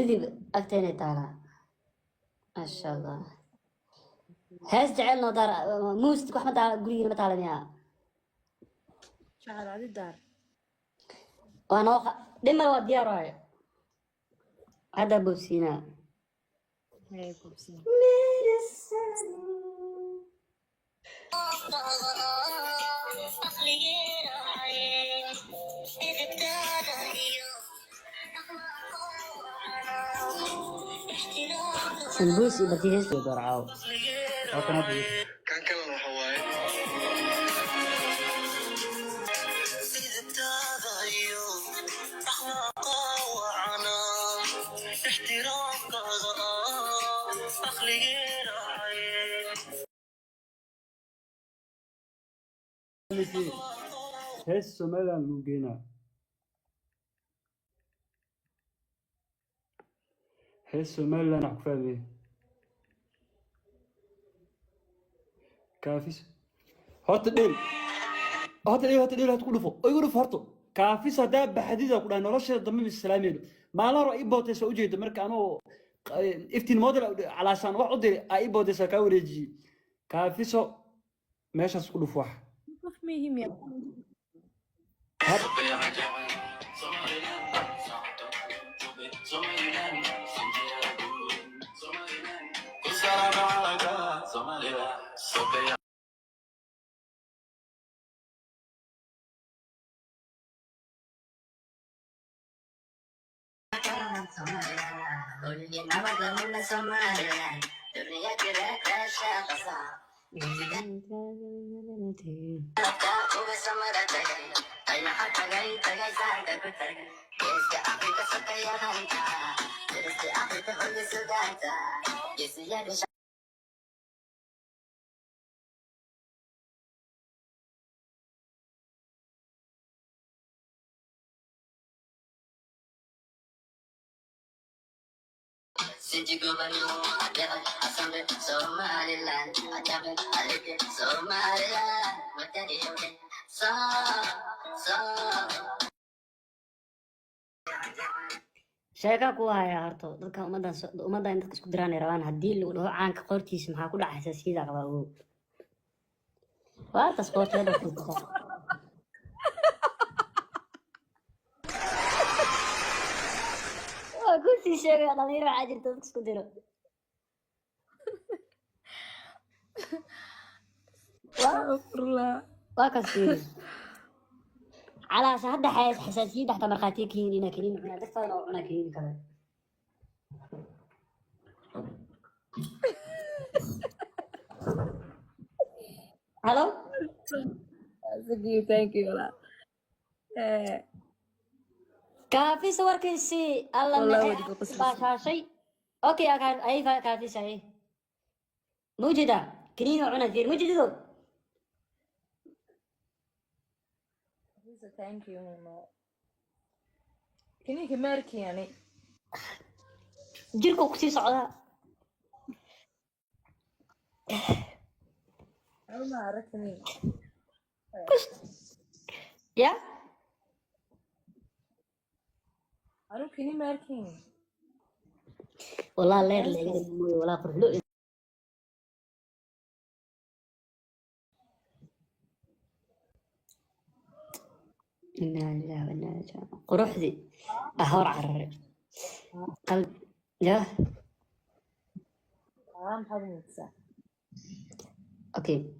كذب أكتين تعالى ما شاء الله هاس جعلنا دار موست أحمد قولي ما تعلم يا شعر عادي الدار وأنا دم الوديار راي هذا بوسينا هاي كوبسين سنبوسي بتيجي سودر عاو كان كلام حواي هيس سومالا لوجينا هيس سومالا نحفظه كافيس هات ديل هتقول فوق يقول فرطو كافيس هذا بحديث أقول أنا رشة ضمن السلامين ما لا رأي بوتس وجهي مرك أنا افتين موديل على سان واحد أي بوتس كاوريجي كافيس ماشي أقول فوح فهميهم يا sheeka ku haya harto dadka ummadan dadka isku diraan ay rabaan haddii lagu dhaho caanka qortiisa maxaa ku dhaca xasaasiyada qabaa ogow waa taas qoorteeda furta waa ku sii sheegaya dhalinyaro waxaa jirta dadka isku diro استغفر الله waa kaas fiiri calaas hadda xasaasiyadda xataa markhaatiya keenina kaniin cunaa dad badan oo cunaa kaniin kale halo thank you لا كافي صور كنسي الله والله ما ودي قصص باشا شيء اوكي اي كافي صحيح موجودة كنين وعنا كثير موجودة thank you ماما كني كماركي يعني جيركو كثير صعدة أنا ما عرفتني يا أنا كني ماركين والله لير اللي ولا فرلو إنا لله وإنا إليه راجعون قروح ذي أهور عرر قلب يا محمد نتسا أوكي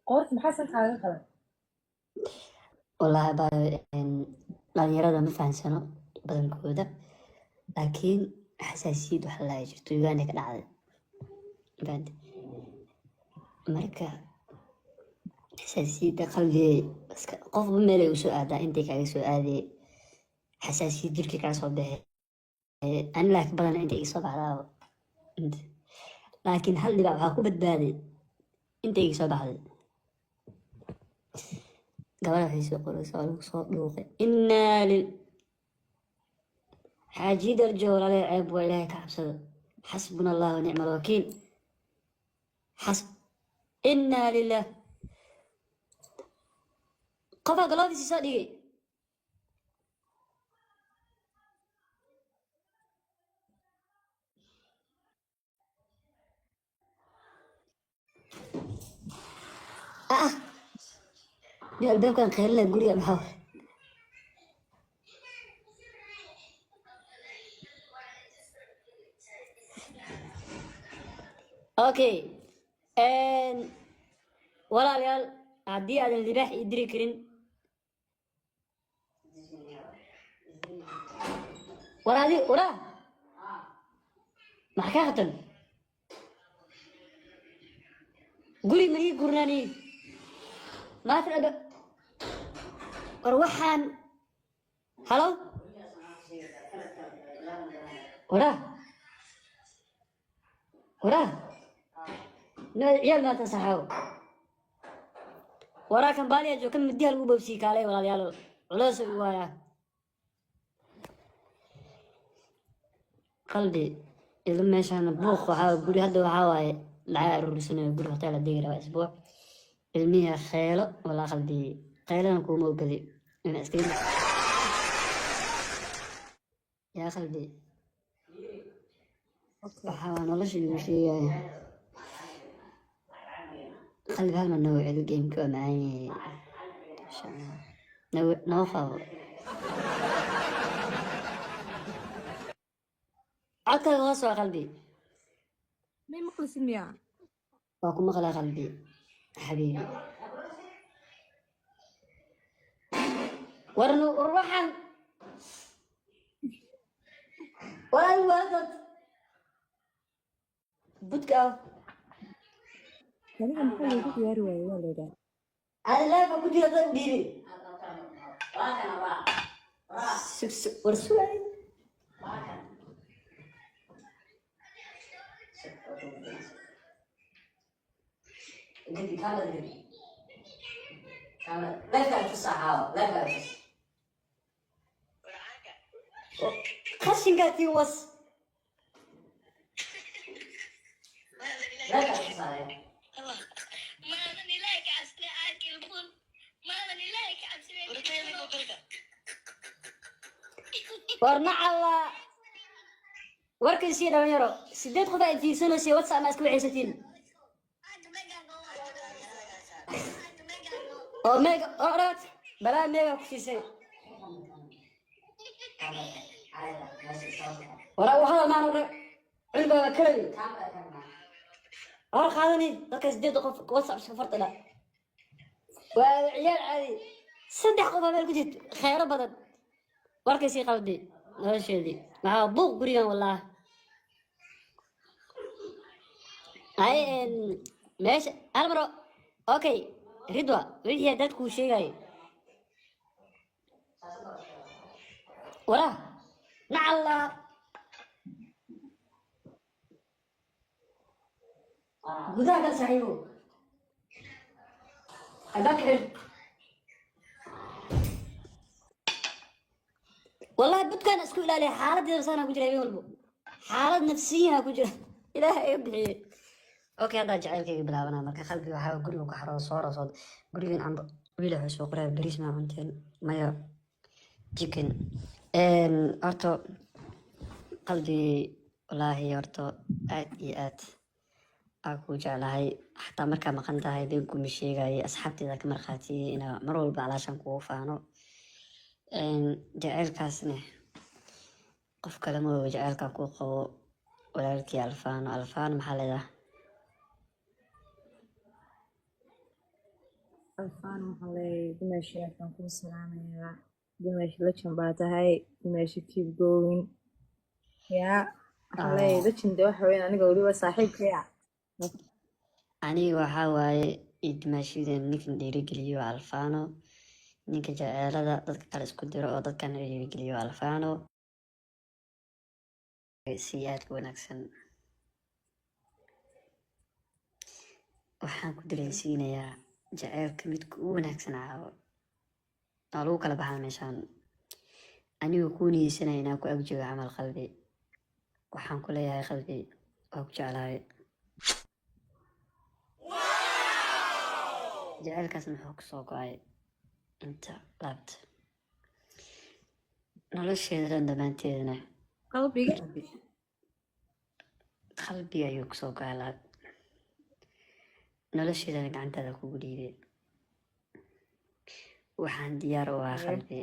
قلت محسن حاجة خلاص والله لا يرى ما فهم سنة بدن كودا لكن حساسية وحلا يجرتو يبانك العادة بعد مركا حساسية قلبي بس قف بميلي وسؤال انتي كاي سؤالي حساسية جركي كاي صوبه أنا لك بدن انتي صوب على انت لكن هل اللي بقى كوبت بالي انتي صوب على قبل في سوق الرسول صوت لوقي إنا حاجي درجول عليه عيب وإلهي كعبسد حسبنا الله ونعم الوكيل إنا لله قفا قلوبي صديقي يا الباب كان خير لك قولي يا محاور اوكي ان ولا ريال عدي على الذباح يدري كرين ورا دي ورا ما حكاية قولي مريض قرناني ما تلقى روحان هلو ورا ورا عيال ما تنصحوا ورا كان بالي جو كم مديها القوبة بسيك علي ولا عيال ولا سويا قلبي إذا ما شان بوخ وحاول قولي هذا وحاول العائر والسنة يقول هتلا دقيقة أسبوع المية خيلة ولا قلبي خيلة نكون موجودين أنا أستيل يا قلبي وحاول والله شيء قلبي هل من نوع الجيم كو معي نوفا عكا غاصوا قلبي ما مخلص المياه واكو مغلى قلبي حبيبي ورنو روحا ولا الولد بدك يعني كان محل يجيب يا رواية ولا لا على لا فكنت يضرب ديري ورسولي لا تعرف الصحابة لا تعرف خشن قاتي وص لا تعرف الصحابة ورنا الله وركن سي دميرو سيدات قفا انتي سنو سي واتساب ما اسكو عيستين او ميجا اقرات بلا ميجا كفيسي ورا وحدا ما نور علبة كلي ورا خاذني دك سيدات قف واتساب سفرت لا وعيال عادي صدق قفا مال كجيت خير بدن وركن سي قلبي هذا دي مع بوق قريان والله هاي ماشي المرو اوكي رضوى وهي دادكو شيء وراه مع الله قدام كان صحيحو أذكر والله بد كان اسكو لا حالة درسانة كجرا يولبو حالة نفسية كجرا إلهي يبحي اوكي هذا جعلك بلاابنا marka qalbi waxa guriga ku xaro soo raasad gurigan aan wiil wax soo qoray bariis ma cunteen maya chicken horto qalbi wallahi horto aad iyo aad aku jeclahay xataa marka maqan tahay dib ku sheegay asxaabtayda ka marqaatiyay ina mar walba alaashan ku faano jaceelkaasna qof kale ma jaceelka ku qabo walaalkii alfaan maxaa leedahay alfaan waxaa leeyahay dumaasha afaan kuu salaamayaa dumaasha lajan baa tahay dumaasha keep going yaa waxaa leeyahay lajan de waxa weyn aniga weliba saaxiibkaya aniga waxaa waaye idmaashida ninkan dhiirigeliyo alfaano ninka jaceelada dadka kale isku diro oo dadkan dhiirigeliyo alfaano si aad u wanaagsan waxaan ku dareensiinayaa jaceelka midka u wanaagsan caawo oo lagu kala baxaa meeshaan anigu kuu niyeysanaya inaan ku agjoogo camal qalbi waxaan ku leeyahay qalbi waa ku jeclahay jaceelkaasna wuxuu kusoo go-ay انت لابت nolosheeda dhammaanteedana qalbiga qalbiga ayuu kusoo gaalaa nolosheedana gacantaada kugu dhiibay waxaan diyaar u ahaa qalbi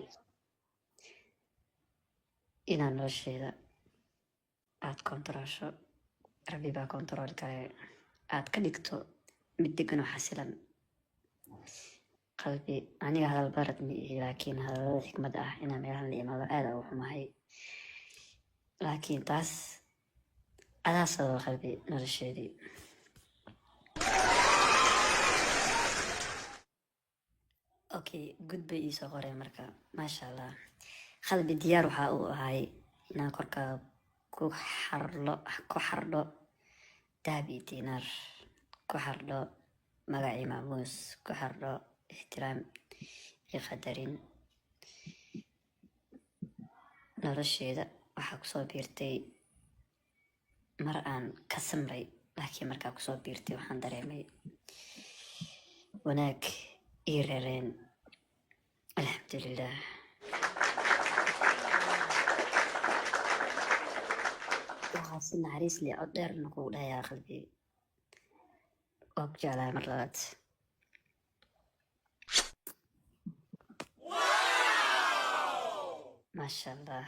inaad nolosheeda aad kontaroosho rabbi baa kontarool kale aad ka dhigto mid degan oo xasilan qalbi aniga hadal barad ma ihi laakiin hadalada xikmad ah inaan meelahan la imaado aada u xumahay laakiin taas adaa sababa qalbi nolosheedii okay gud bay iisoo qoreen marka maasha allah qalbi diyaar waxaa uu ahay inaan korkaa ku xardho dahab iyo diinaar ku xardho magacii maamuus ku xardho ixtiraam iyo qadarin nolosheeda waxaa kusoo biirtay mar aan ka samray laakiin markaa kusoo biirtay waxaan dareemay wanaag iyo reereen alxamdulilah waxaa si naxariis leh cod dheerna kugu dhahayaa qalbi waa ku jeclahay mar labaad maasha allah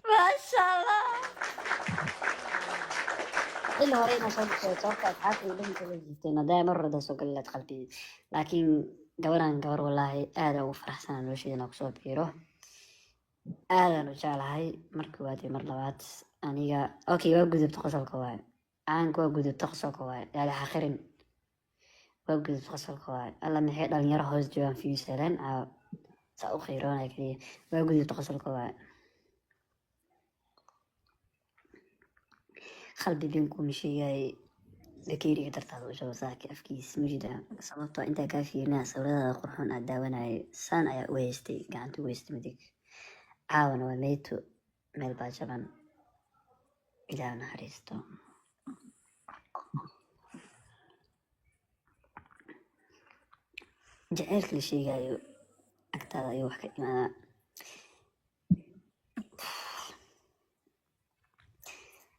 maasha allah إلا هورينا صوت أصحابي لهم تلفزيون دائما مرة سوق اللي قلبي لكن قبران قبر والله هذا وفرح سنة الوشي أنا كسوب بيرو هذا نجعل هاي مركباتي مرلوات أنيقا أوكي وابقذ بتقصل كواي عانك وابقذ بتقصل كواي يعني آخرين وابقذ بتقصل كواي الله من حيث لن يرهوز جوان في سلان أو سأخيرون كذي وابقذ بتقصل كواي qalbi binku misheegay dakeeriga dartaada u shawsaaka afkiis mujida sababtoo intaa kaa fiirnaa sawirada qurxoon aad daawanayay saan ayaa u haystay gacanta u haystay midig caawana waa meyto meel baa jaban ilaah naxariisto jaceylka la sheegayo agtaada ayuu wax ka imaadaa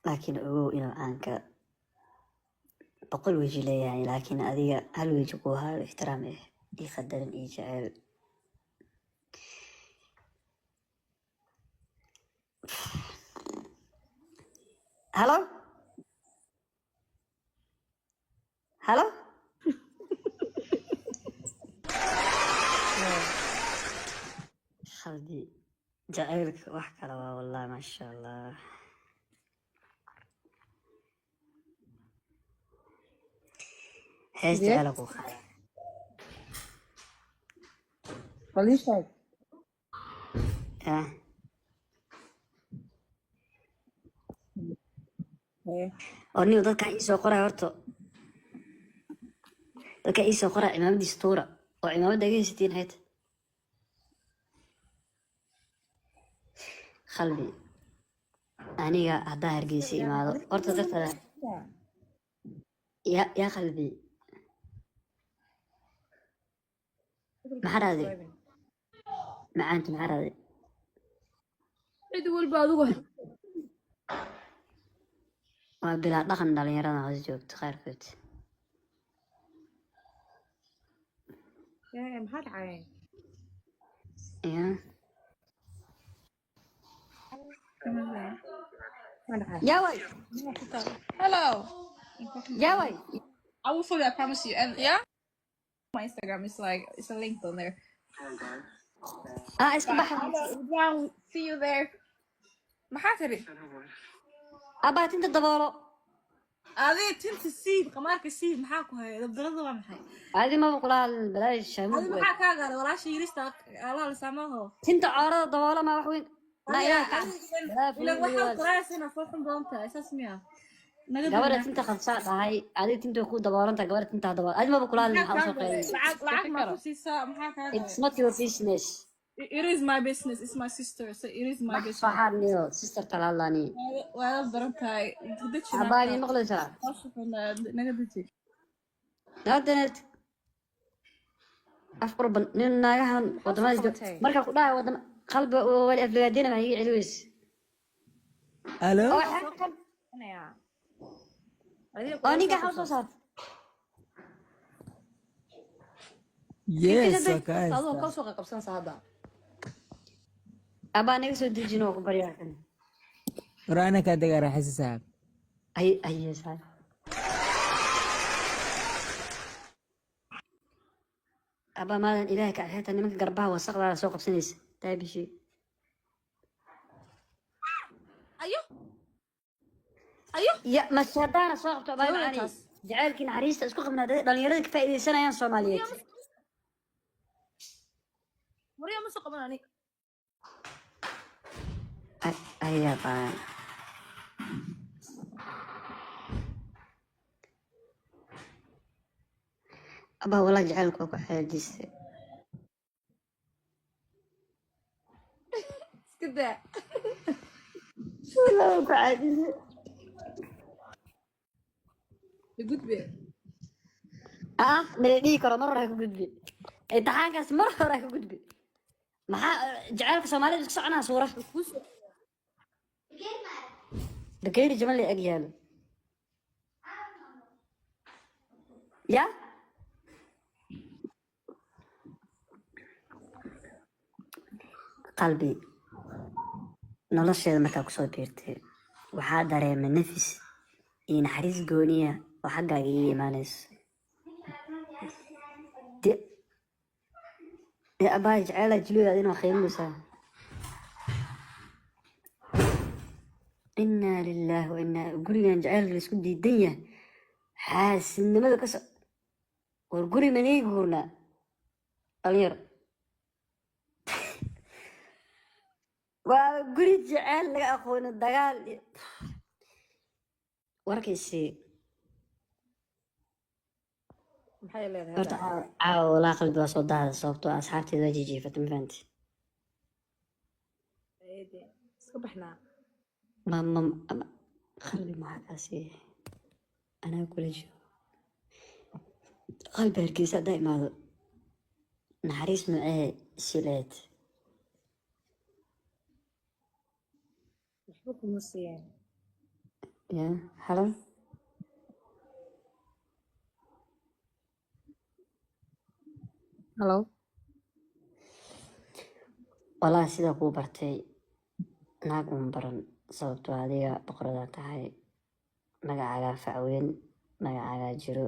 laakiin ogow inuu aanka boqol weji leeyahay laakiin adiga hal weji ku hayo ixtiraam ah iyo qadarin iyo jeceyl halo halo qalbi jaceylka wax kale waa wallah maasha allah heesta kale ku qaada Felicidade. oo nin dadka ii soo qoray horta dadka ii soo qoray cimaamadiisa tuura oo cimaamada aga haysatiin hayd qalbi aniga haddaa hargeysa imaado horta dadka yaa qalbi maxaa dhahday macaanta maxaa dhahday Cid walba adigu waa bilaa dhaqan dhalinyarada hoos joogto qaarkood maxaa dhacay? ya yaway Hello. yaway I will follow you, I promise you. And yeah, my Instagram is like, it's a link on there. iska baxa Yeah, see you there. maxaa tiri? abaatinta daboolo Adee tinta siib, qamaarka siib, maxaa ku haya? Dabdarada waa maxay? adi maba kula hadlin balaayo shaamud Adee maxaa kaa gaaray? Walaasha yirista Allah la saamaho. tinta coorada daboolo ma wax weyn laa ilaaha ka Ila waxaa qaraasina fooxun doonta, isaas miya? gabadha tinta qabsaa dhahay adi tinta ku daboolanta gabadha tinta dabool adi maba kula hadlin maxaa usoo qeylin lacag ma ku siisaa, maxaa kaa it's gaaray? not your business It is my business, it's my sister, so it is my business. waxaad niyo sister talaalani Waa la baran tahay. abaani maqlaysaa Naga deji. هذا أفقرب نينا يهان ودما مركا كلها ودما قلب ولي أفلادين ما هي علويس الو أو حق أني قاعد صوت يس هذا وكايستا كل سوق قبسان هذا أبا نيجي سود الجنوب بريان ورانا كده راح حساب أي صار أبا ما إلهك حتى إني ما قربها وسق على سوق بسنيس تابي شيء أيوه يا ما شهدانا سوق تبعي معاني جعلك نعريس اسكو قمنا دليردك فائدة سنة يا صوماليات مريم مسوق بناني أي طبعا أبا والله جعلك وكو حاجيس كده والله وكو حاجيس يقول بيه من ديك مرة راح قدبي امتحانكاس مرة راح قدبي ما جعلك صومالي بس عنها صورة بكيري جمال لي أجيال يا قلبي nolosheeda markaa kusoo biirtay waxaa dareemay nafis iyo naxariis gooniya oo xaggaaga ii imaanayso dee abbaay jeceelaa jiloodaad inaa qiiminaysaa inaa lilaahi wa inaa gurigan jeceelka laisku diidan yahay xaasidnimada ka soc war guri manigi guurnaa dhalinyaro waa guri jeceel laga aqoono dagaal warkaysi maxay leedahay horta hadda caawa walaa qalbi waa soo daada sababtoo asxaabteeda waa jijiifata ma fahanti iska baxnaa ma qalbi maxaa kaasi anaa kula jiro qalbi hargeysa haddaa imaado naxariis macee shileed waxba kuma siiyaan ya halo halo walaa sida kuu bartay naag un baran sababtoo adiga boqoradaa tahay magacaagaa facweyn magacaagaa jiro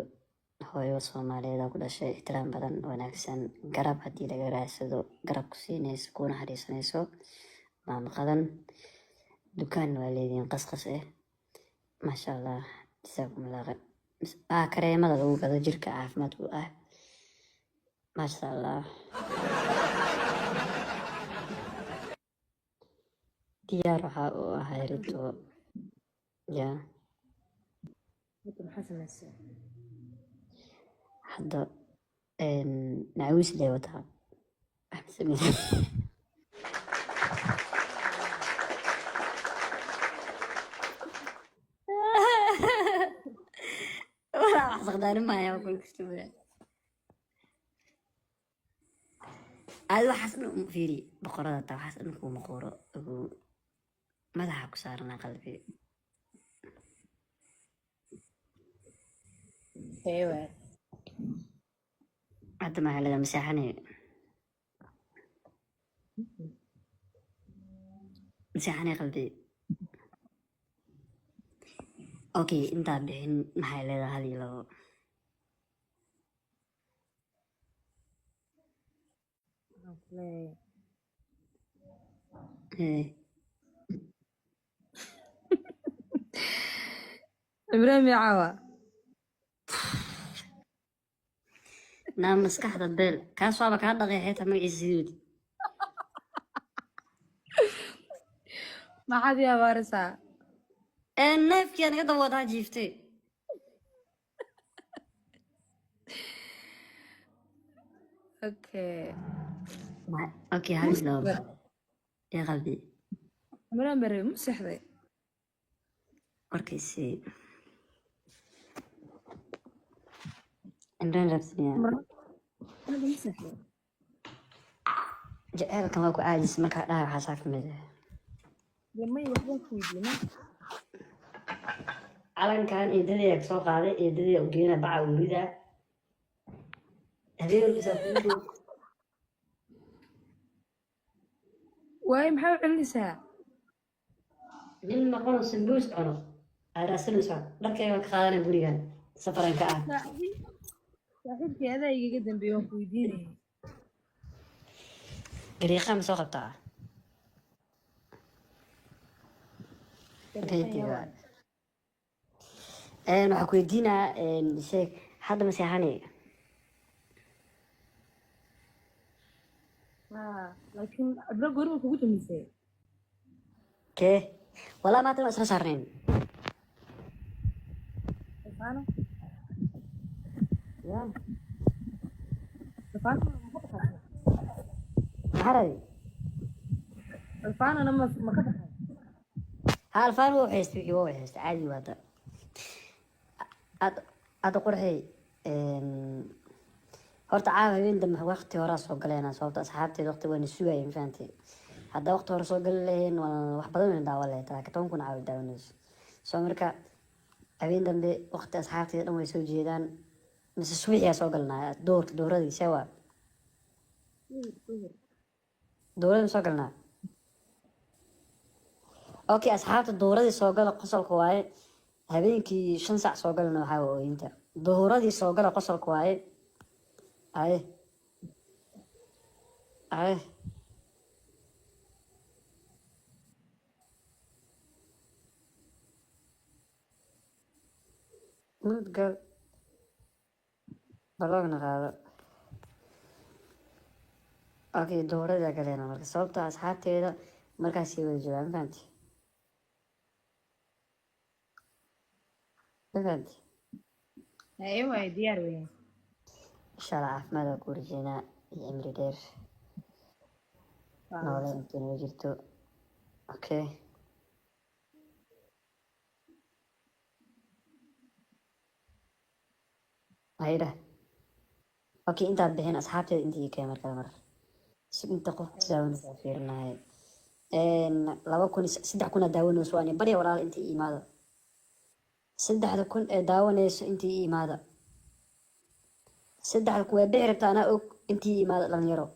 hooyo soomaaliyeeda ku dhashay ixtiraam badan wanaagsan garab haddii laga raadsado garab ku siinayso ku naxariisanayso maamaqadan dukaan waa leediin qasqas ah maasha allah jazaakum allah khayr kareemada lagu gado jirka caafimaadku ah maasha allah diyaar waxaa u ahay rito ya hadda maxaa samaysaa hadda nacawiis lee wataa wax ma sameysa walaa wax saqdaanin maayaa kul kasta wada aad waxaas dhan uma fiiri boqorada taa waxaas dhan kuuma qooro madaxa ku saaranaa qalbi eewa hadda maxaa laga maseexanay maseexanay qalbi okay intaa bixin maxay leedahay hal iyo labo waxaan ku leeyahay ibraahim iyo caawa naa maskaxda beel kaas waaba kaa dhaqay xitaa magaciisa sidoodi maxaad ii abaarisaa neefkii aniga daba wadaa jiiftay okay okay hal iyo labo يا قلبي ibraahim bere mu seexday warkaysi عمران رابسنيا أنا بمسحه جعل كما كو عاجز مركا دها waxaa saaf mid لما يوحدون كويدينا calankan eedadii soo qaaday eedadii u geena baca urida habeen isa kuugu واي محاول علسها nin maqon sambuus cuno aarasanaysa dharkayga ka qaadanay gurigan safaranka ah صاحبتي هذا يجي قدام بيوم كويديني dariiqa ma soo qabtaa waxaa ku weydiinaa sheeg hadda ma seexanay لكن أبرا قرب كوجو ميسي kee walaa maanta waa isla saarnayn سفانة ya سفانة maxaa rabi سفانة أنا ما كتبها ha alfaan waa waxaysta wixii waa waxaysta caadi waata hadda qurxey horta caawa habeen dambe waqti horaa soo galeena sababta asxaabteed waqti wayna sugayeen ma fahantay haddaa waqti hore soo gali lahayn wax badan wayna daawan lahayd taa 10 kun caawa daawanayso soo marka habeen dambe waqti asxaabteeda dhan way soo jeedaan mise subaxiyaa soo galnaa dooradii see waa dooradii soo galnaa okay asxaabta dooradii soo gala qosolka waaye habeenkii 5 saac soo galana waxaa waa ooyinta dooradii soo gala qosolka waaye ay ay mudgal balogna qaado okay dooradii galeena marka sababta asxaabteeda markaas ay wada joogaan fahanti fahanti أيوة ديار وين insha allah caafimaad waa ku rajeynaa iyo cimri dheer nolol inta noo jirto okay hayda okay intaad bixin asxaabteeda intii kee markale mar si inta qof daawanaysa fiirinahay 3,000 daawanayso waa bari walaal intii imaado 3,000 ee daawanayso intii imaado 3,000 way bixi rabtaa anaa og intii imaado dhalinyaro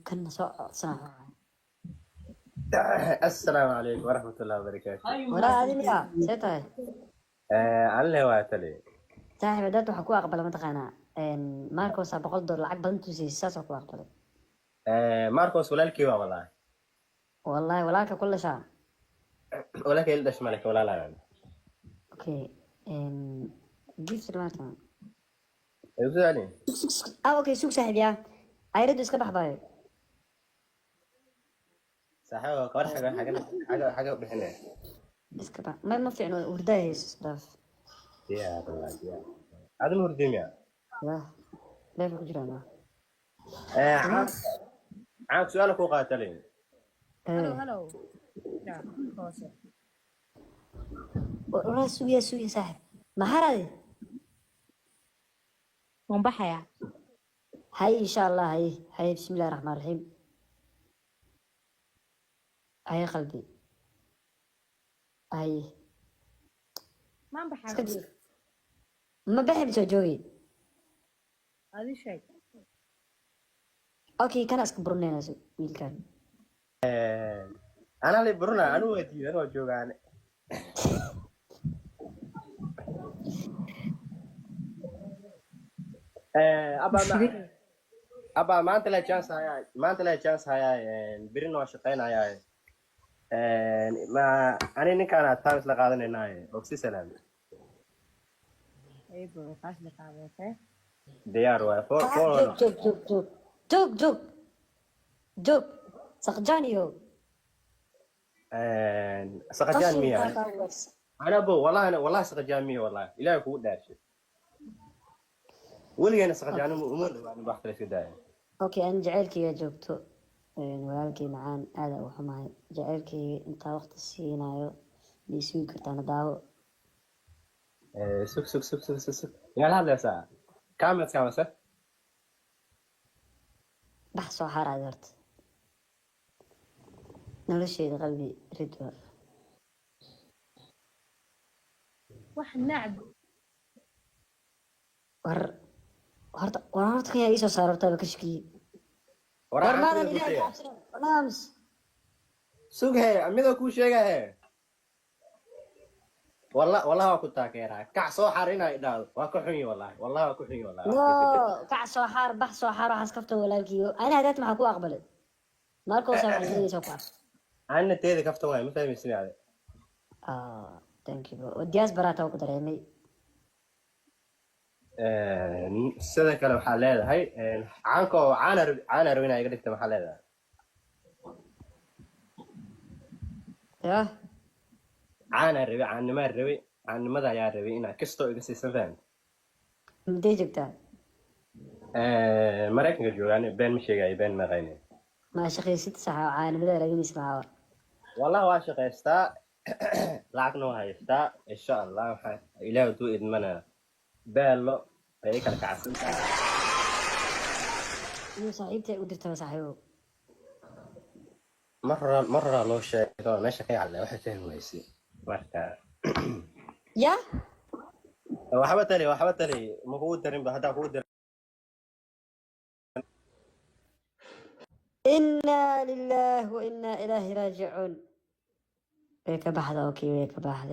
كنا صح السلام عليكم ورحمة الله وبركاته. ولا هذه يا سيتاي علي واتلي. صاحب داد waxaa ku aqbala mataqaana Marcos $100 lacag badan tusay saas ku aqbalay ماركوس walaalkii waa walaa. والله walaalka kulli shaa walaalkii il dash malaka walaalaa. okay gift martin Ayuu ali. okay suuq saaxiib yaa ayrid iska baxbay صحيح كور حاجة بحنا. iska bax ma fiicno urdays daf يا الله يا. هذا مردم يا. la leef ku jirana عاد سؤالك وقاتلين. هلو هلو لا خوسة والله سوية صاحب ما هذه منبحة هاي ان شاء الله هاي بسم الله الرحمن الرحيم هاي قلبي هاي ما منبحة ما بحب جوجوي هذا شيء اوكي كان اسك برونينا ويل كان أنا اللي برونا أنا ودي أنا وجوعان. أبا ما أنت لا chance هاي ما أنت لا chance هاي برينا وشقين هاي ما أنا نكان أتامس لقادنا ناي أوكسي سلام. أي بو خاص لقابته ديار واي جوك سقجانيو سقجان مية أنا بو والله سقجان مية والله إلا يكون دارش ولي أنا سقجان أمور أنا بحث لك دايم اوكي انا جعلك يا جوكتو walaalkay macaan aada u xumahay jaceylkayga intaa waqti siinayo miyay sugi kartaan daawo سك سك سك سك سك سك يا هذا ساعة كام ساعة bax soo xaaraad horta noloshayda qalbi ridwa wax nacab war horta kan yaa iisoo saarabtaaba ka shakiyey war maadan ilaahay ka cabsan naamus سوق هي أميدو كل شيء هي والله waa ku taageeraa kac soo xarina idhaado waa ka xun wallahi waa ku xun wallahi no kac soo xaar bax soo xaar waxaas kafta walaalkiyo ana hadaad maxaa ku aqbalay markuu soo xariirayso ku ana teeda kafta waay ma fahmaysin aad thank you bro diyaas barata ku dareemay sida kale waxaa leedahay caana rawina iga dhigta maxaa leedahay ya caanimada ayaa rabay inaad kastoo iga siisan faham midee joogtaa maraykanka joogaan been ma sheegayo been ma qayne ma shaqaysid saxa caanimada raginaysa maxaa wallahi waa shaqaystaa lacagna waa haystaa insha allah waxaa ilaahay duu idmana beelo ay kala kacsan tahay iyo saaxiibtay u dirtay saaxiibo مرة لو شيء ماشي كي على واحد فهم ويسي مرة يا وحبت لي مقود درين بهذا قود إنا لله وإنا إليه راجعون ويك بحث أوكي ويك بحث